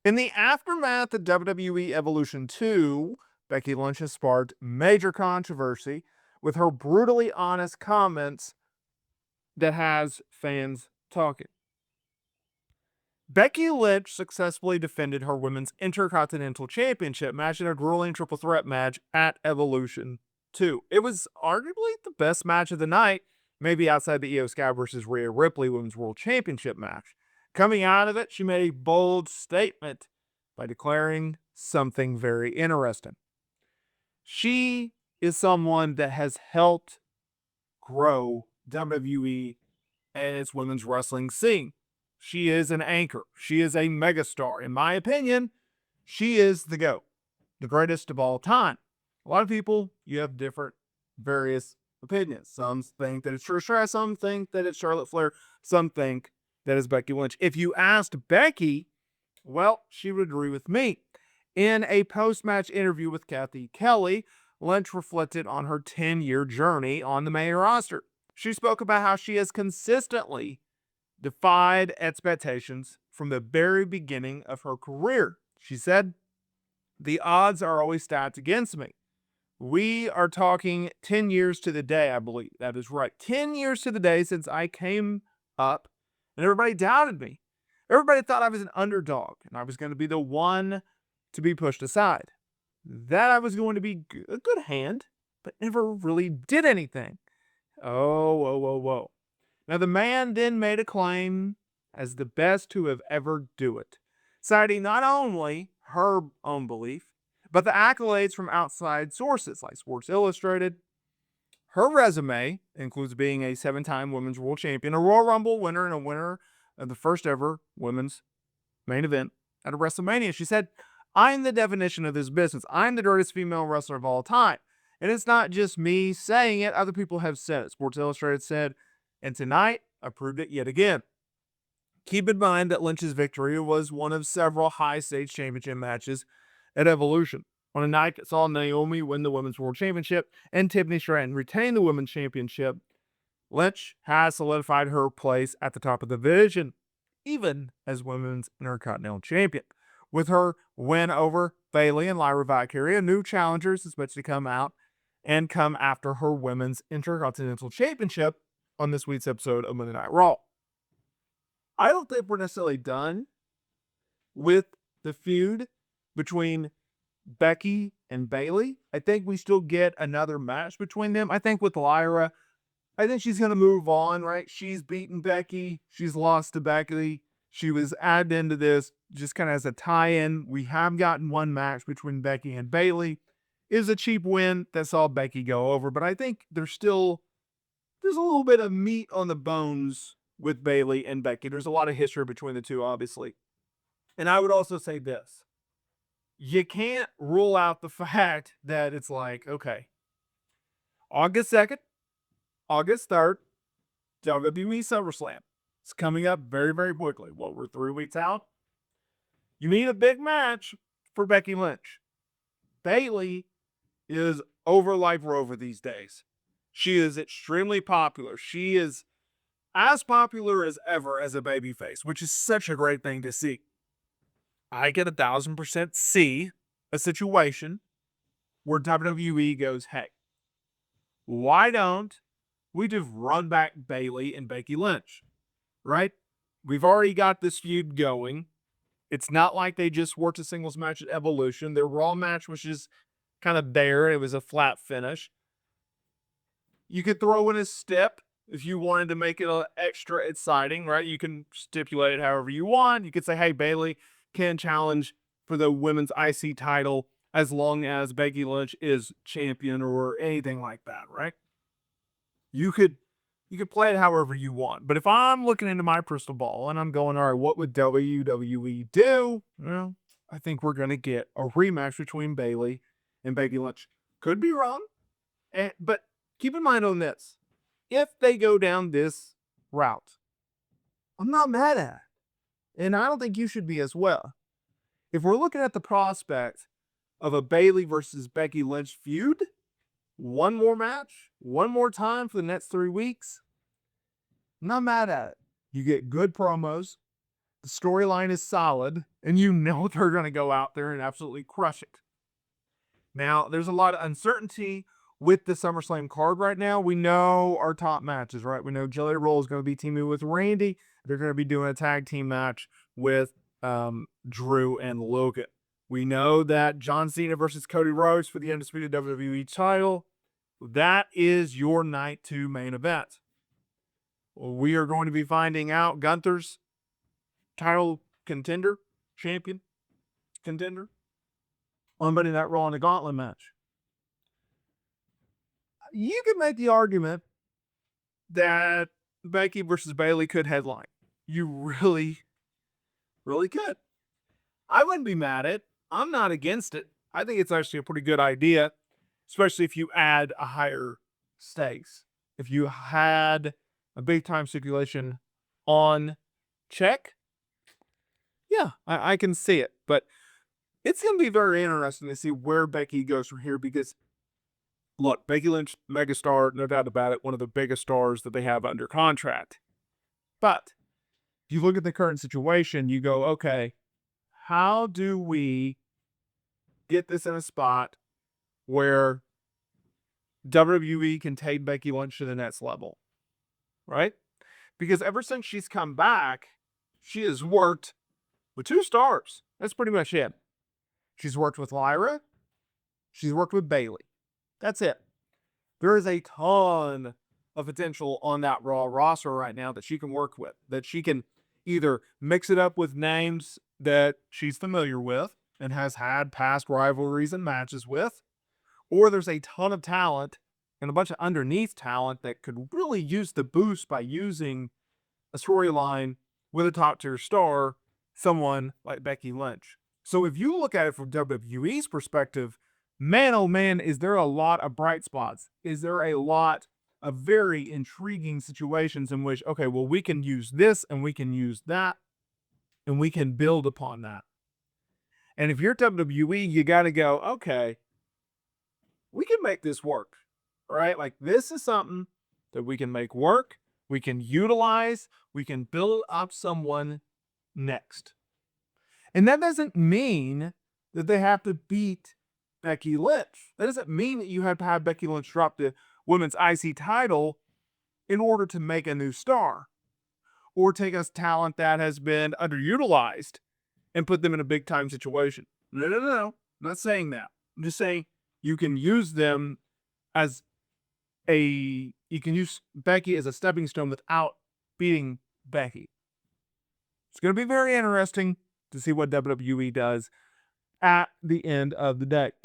In the aftermath of WWE Evolution 2, Becky Lynch has sparked major controversy with her brutally honest comments that has fans talking. Becky Lynch successfully defended her Women's Intercontinental Championship match in a grueling triple threat match at Evolution 2. It was arguably the best match of the night, maybe outside the Io Sky versus Rhea Ripley Women's World Championship match. Coming out of it, she made a bold statement by declaring something very interesting. She is someone that has helped grow WWE and its women's wrestling scene. She is an anchor. She is a megastar. In my opinion, she is the GOAT, the greatest of all time. A lot of people, you have different, various opinions. Some think that it's Trish Stratus, some think that it's Charlotte Flair, some think that it's Becky Lynch. If you asked Becky, well, she would agree with me. In a post-match interview with Kathy Kelly, Lynch reflected on her 10-year journey on the main roster. She spoke about how she has consistently defied expectations from the very beginning of her career. She said, "The odds are always stacked against me. We are talking 10 years to the day, I believe. That is right. 10 years to the day since I came up, and everybody doubted me. Everybody thought I was an underdog, and I was going to be the one to be pushed aside. That I was going to be a good hand, but never really did anything." Oh, whoa, whoa, whoa. Now, the man then made a claim as the best to have ever do it, citing not only her own belief, but the accolades from outside sources like Sports Illustrated. Her resume includes being a 7-time Women's World Champion, a Royal Rumble winner, and a winner of the first ever women's main event at a WrestleMania. She said, "I'm the definition of this business. I'm the greatest female wrestler of all time." And it's not just me saying it, other people have said it. Sports Illustrated said, "And tonight, I proved it yet again." Keep in mind that Lynch's victory was one of several high-stakes championship matches at Evolution. On a night that saw Naomi win the Women's World Championship and Tiffany Stratton retain the Women's Championship, Lynch has solidified her place at the top of the division, even as Women's Intercontinental Champion. With her win over Bayley and Lyra Valkyria, new challengers expected to come out and come after her Women's Intercontinental Championship on this week's episode of Monday Night Raw. I don't think we're necessarily done with the feud between Becky and Bayley. I think we still get another match between them. I think with Lyra, I think she's going to move on, right? She's beaten Becky. She's lost to Becky. She was added into this just kind of as a tie-in. We have gotten one match between Becky and Bayley. It was a cheap win that saw Becky go over, but I think there's a little bit of meat on the bones with Bayley and Becky. There's a lot of history between the two, obviously. And I would also say this. You can't rule out the fact that it's like, okay, August 2nd, August 3rd, WWE SummerSlam. It's coming up very, very quickly. We're 3 weeks out. You need a big match for Becky Lynch. Bayley is over like Rover these days. She is extremely popular. She is as popular as ever as a babyface, which is such a great thing to see. I get 1,000% see a situation where WWE goes, hey, why don't we just run back Bayley and Becky Lynch, right? We've already got this feud going. It's not like they just worked a singles match at Evolution. Their Raw match was just kind of there. It was a flat finish. You could throw in a step if you wanted to make it extra exciting, right? You can stipulate it however you want. You could say, hey, Bayley can challenge for the women's IC title as long as Becky Lynch is champion or anything like that, right? You could play it however you want. But if I'm looking into my crystal ball and I'm going, all right, what would WWE do? Well, I think we're going to get a rematch between Bayley and Becky Lynch. Could be wrong, but keep in mind on this. If they go down this route, I'm not mad at it. And I don't think you should be as well. If we're looking at the prospect of a Bayley versus Becky Lynch feud, one more match, one more time for the next 3 weeks, I'm not mad at it. You get good promos. The storyline is solid, and you know they're going to go out there and absolutely crush it. Now, there's a lot of uncertainty with the SummerSlam card right now. We know our top matches, right? We know Jelly Roll is going to be teaming with Randy. They're going to be doing a tag team match with Drew and Logan. We know that John Cena versus Cody Rhodes for the undisputed WWE title. That is your night 2 main event. We are going to be finding out Gunther's title contender, champion, contender, on Monday Night Raw in a gauntlet match. You could make the argument that Becky versus Bayley could headline. You really, really could. I wouldn't be mad at it. I'm not against it. I think it's actually a pretty good idea, especially if you add a higher stakes. If you had a big time stipulation on check, yeah, I can see it. But it's going to be very interesting to see where Becky goes from here because, look, Becky Lynch, megastar, no doubt about it, one of the biggest stars that they have under contract. But if you look at the current situation, you go, okay, how do we get this in a spot where WWE can take Becky Lynch to the next level, right? Because ever since she's come back, she has worked with 2 stars. That's pretty much it. She's worked with Lyra. She's worked with Bayley. That's it. There is a ton of potential on that Raw roster right now that she can work with, that she can either mix it up with names that she's familiar with and has had past rivalries and matches with, or there's a ton of talent and a bunch of underneath talent that could really use the boost by using a storyline with a top tier star, someone like Becky Lynch. So if you look at it from WWE's perspective, man, oh man, is there a lot of bright spots? Is there a lot of very intriguing situations in which, okay, well, we can use this and we can use that and we can build upon that. And if you're WWE, you got to go, okay, we can make this work, right? Like this is something that we can make work, we can utilize, we can build up someone next. And that doesn't mean that they have to beat Becky Lynch. That doesn't mean that you have to have Becky Lynch drop the women's IC title in order to make a new star or take a talent that has been underutilized and put them in a big time situation. No. I'm not saying that. I'm just saying you can use them as you can use Becky as a stepping stone without beating Becky. It's going to be very interesting to see what WWE does at the end of the day.